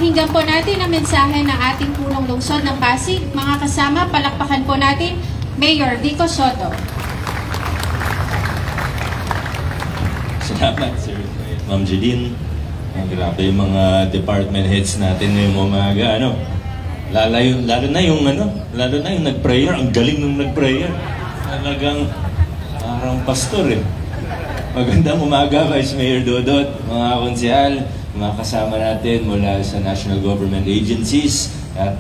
Pakinggan po natin ang mensahe ng ating punong lungsod ng Pasig. Mga kasama, palakpakan po natin Mayor Vico Soto. Salamat, Sir Ma'am Jeline. Grabe yung mga department heads natin ngayong umaga, lalo na yung nag-prayer. Ang galing nung nag-prayer. Talagang parang pastor eh. Magandang umaga, Vice Mayor Dodot, mga konsehal, mga kasama natin mula sa national government agencies at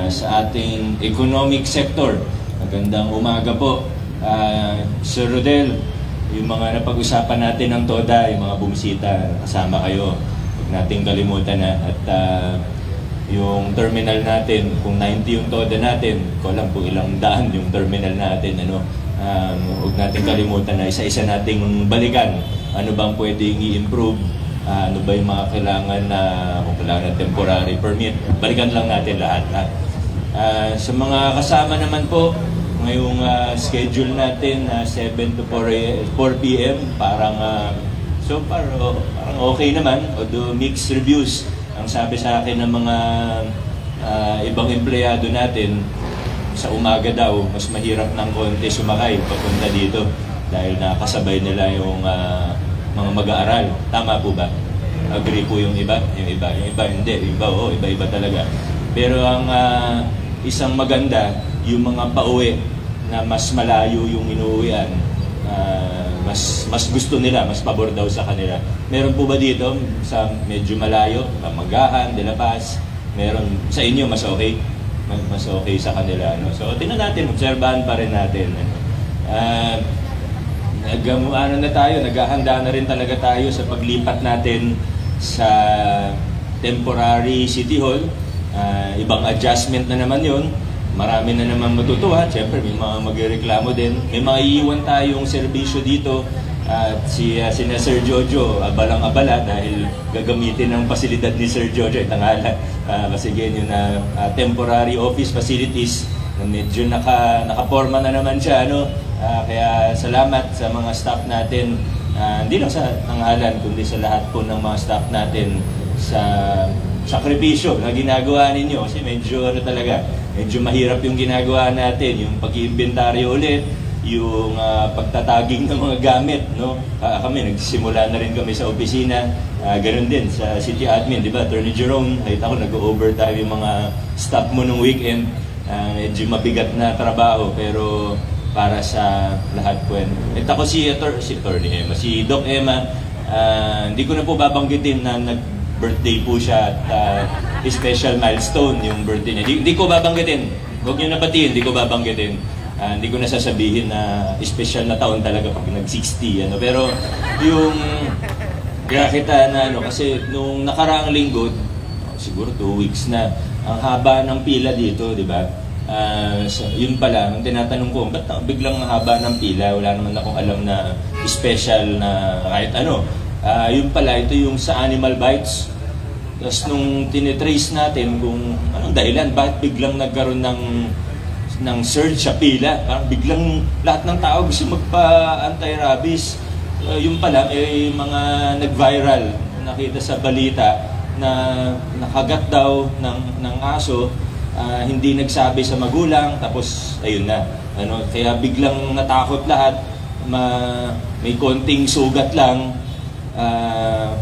sa ating economic sector. Magandang umaga po. Sir Rodel, yung mga napag-usapan natin ng TODA, yung mga bumisita, kasama kayo. Huwag nating kalimutan na. At yung terminal natin, kung 90 yung TODA natin, ko alam kung ilang daan yung terminal natin, huwag nating kalimutan na isa-isa nating balikan. Ano bang pwedeng i-improve? Ano ba yung mga kailangan na, kung kailangan ng temporary permit? Balikan lang natin lahat. Sa mga kasama naman po, ngayong schedule natin 7 to 4 p.m. parang so far parang okay naman, although mixed reviews. Ang sabi sa akin ng mga ibang empleyado natin, sa umaga daw mas mahirap ng konti sumakay papunta dito dahil nakasabay nila yung mga mag-aaral. Tama po ba? Agree po yung iba? Yung iba hindi. Iba-iba talaga. Pero ang isang maganda, yung mga pauwi na mas malayo yung inuuwian, mas gusto nila, mas pabor daw sa kanila. Meron po ba dito sa medyo malayo, Magahan, De La Paz, meron sa inyo mas okay? Mas okay sa kanila. So, tingnan natin, obserbahan pa rin natin. Naghahanda na rin talaga tayo sa paglipat natin sa temporary City Hall. Ibang adjustment na naman yun. Marami na naman matutuwa. Siyempre, may mga magreklamo din. May mga iiwan tayong serbisyo dito. At sina Sir Jojo, abalang-abala dahil gagamitin ang pasilidad ni Sir Jojo. Itangala. Kasi yun yung temporary office facilities. Medyo nakaporma na naman siya. Kaya salamat sa mga staff natin. Hindi lang sa tanghalan, kundi sa lahat po ng mga staff natin sa sakripisyo na ginagawa ninyo. Kasi medyo medyo mahirap yung ginagawa natin. Yung pag-iimbentaryo ulit, yung pagtataging ng mga gamit. Kami, nagsisimula na rin kami sa opisina. Ganun din sa city admin, di ba? Attorney Jerome, nakita ko nag-overtime yung mga staff mo nung weekend. Medyo mabigat na trabaho, pero para sa lahat po yan. At ako si Doc Emma, hindi ko na po babanggitin na nag-birthday po siya at special milestone yung birthday niya. Hindi ko babanggitin. Huwag niyo nabatiin, hindi ko babanggitin. Hindi ko na sasabihin na special na taon talaga pag nag-60. Pero yung kaya kita na kasi nung nakaraang linggo, siguro 2 weeks na, ang haba ng pila dito, di ba? Yun pala, ang tinatanong ko, ba't biglang haba ng pila? Wala naman akong alam na special na kahit ano. Yun pala, ito yung sa Animal Bites. Tapos nung tinitrace natin kung anong dahilan, bakit biglang nagkaroon ng surge sa pila. Parang biglang lahat ng tao gusto magpa-anti-rabies. Yung pala, mga nag-viral. Nakita sa balita na nakagat daw ng aso, hindi nagsabi sa magulang, tapos ayun na. Kaya biglang natakot lahat, may konting sugat lang,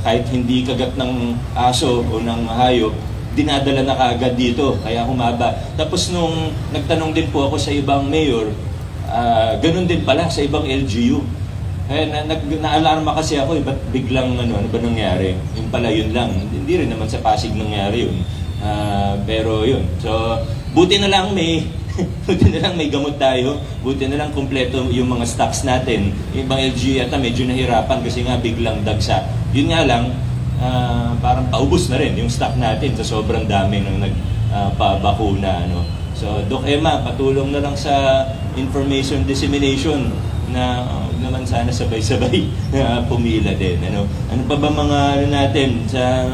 kahit hindi kagat ng aso o ng hayop, dinadala na kaagad dito, kaya humaba. Tapos nung nagtanong din po ako sa ibang mayor, ganun din pala sa ibang LGU. Naalarma kasi ako, ba't biglang ano ba nangyari? Yung pala yun lang, hindi rin naman sa Pasig nangyari yun. Pero yun, so buti na lang may gamot tayo, buti na lang kumpleto yung mga stocks natin. Yung ibang LGU yata medyo nahirapan kasi nga biglang dagsa. Yun nga lang, parang paubos na rin yung stock natin sa sobrang dami ng nagpabakuna. So, Doc Emma, patulong na lang sa information dissemination na naman sana sabay-sabay pumila din. Ano pa ba mga natin sa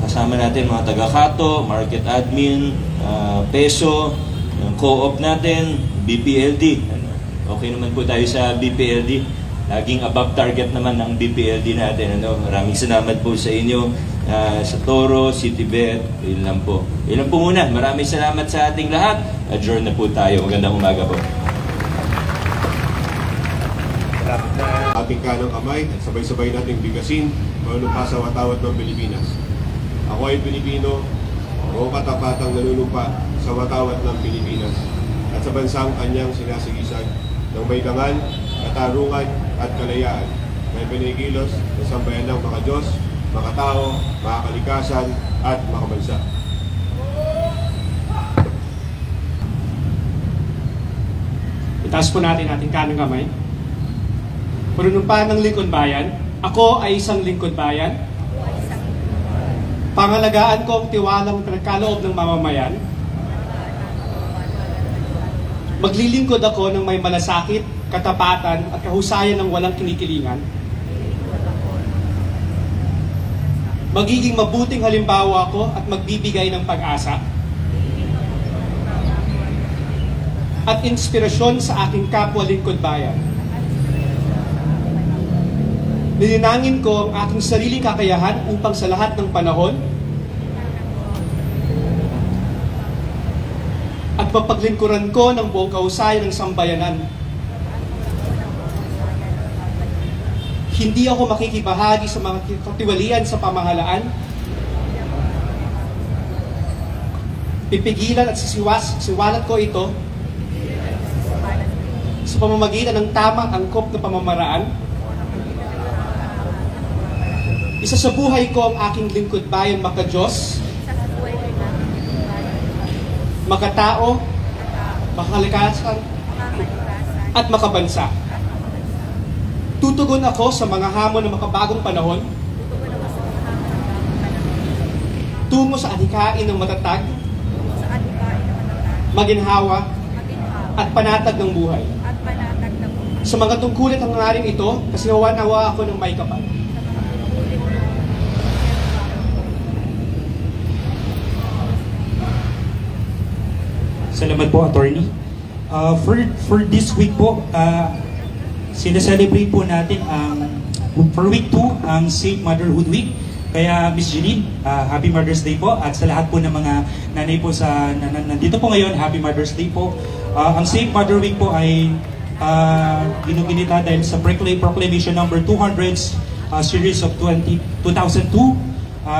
kasama natin, mga taga-Kato, market admin, peso, co-op natin, BPLD. Okay naman po tayo sa BPLD. Laging above target naman ng BPLD natin. Maraming salamat po sa inyo. sa Toro, City Bet. Yun lang po. Yun lang po muna. Maraming salamat sa ating lahat. Adjourn na po tayo. Magandang umaga po. Ating kanang kamay at sabay-sabay nating bigasin manunumpa sa watawat ng Pilipinas. Ako ay Pilipino, buong katapatang nanunumpa sa watawat ng Pilipinas at sa bansang kanyang sinasigisan ng may dangal, katarungan at kalayaan na pinigilos ng sambayan ng mga Diyos, mga tao, mga kalikasan at mga bansa. Itaas po natin ating kanang kamay. Panunumpa ng lingkod bayan, ako ay isang lingkod bayan. Pangalagaan ko ang tiwalang pinagkaloob ng mamamayan. Maglilingkod ako ng may malasakit, katapatan at kahusayan ng walang kinikilingan. Magiging mabuting halimbawa ako at magbibigay ng pag-asa at inspirasyon sa aking kapwa lingkod bayan. Nilinangin ko ang aking sariling kakayahan upang sa lahat ng panahon at mapaglingkuran ko ng buong kahusayan ng sambayanan. Hindi ako makikibahagi sa mga katiwalian sa pamahalaan. Pipigilan at siwalat ko ito sa pamamagitan ng tamang angkop na pamamaraan. Isa sa buhay ko ang aking lingkod bayan maka-Diyos, makatao, makakalikasan, at makabansa. Tutugon ako sa mga hamon ng makabagong panahon, tungo sa adhikain ng matatag, maginhawa, at panatag ng buhay. Sa mga tungkulin ng hangarin ito, kasinawa ako ng may kapal. Salamat po, Attorney. For this week po, sinaselebrate po natin for week 2 ang Safe Motherhood Week. Kaya Miss Jeline, Happy Mother's Day po. At sa lahat po ng mga nanay po nandito po ngayon, Happy Mother's Day po. Ang Safe Mother Week po ay ginuginita dahil sa Proclamation number 200 series of 2002.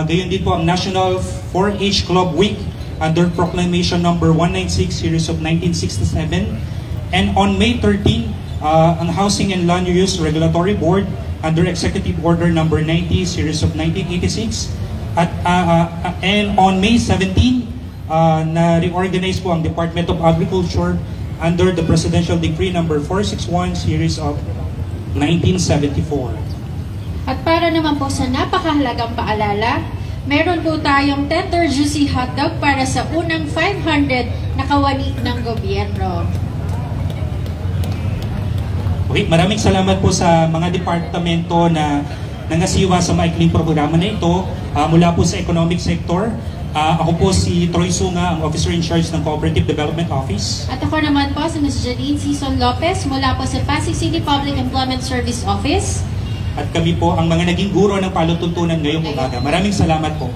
Gayon din po ang National 4-H Club Week under Proclamation number 196 series of 1967. And on May 13, ang Housing and Land Use Regulatory Board under Executive Order number 90 series of 1986. And on May 17, na-reorganize po ang Department of Agriculture under the Presidential Decree number 461 series of 1974. At para naman po sa napakahalagang paalala, meron po tayong tender juicy hotdog para sa unang 500 na kawani ng gobyerno. Okay, maraming salamat po sa mga departamento na nangasiwa sa maikling programa na ito mula po sa economic sector. Ako po si Troy Sunga, ang Officer in Charge ng Cooperative Development Office. At ako naman po si Ms. Janine Sison Lopez mula po sa Pasig City Public Employment Service Office. At kami po ang mga naging guro ng palutuntunan ngayong umaga. Maraming salamat po.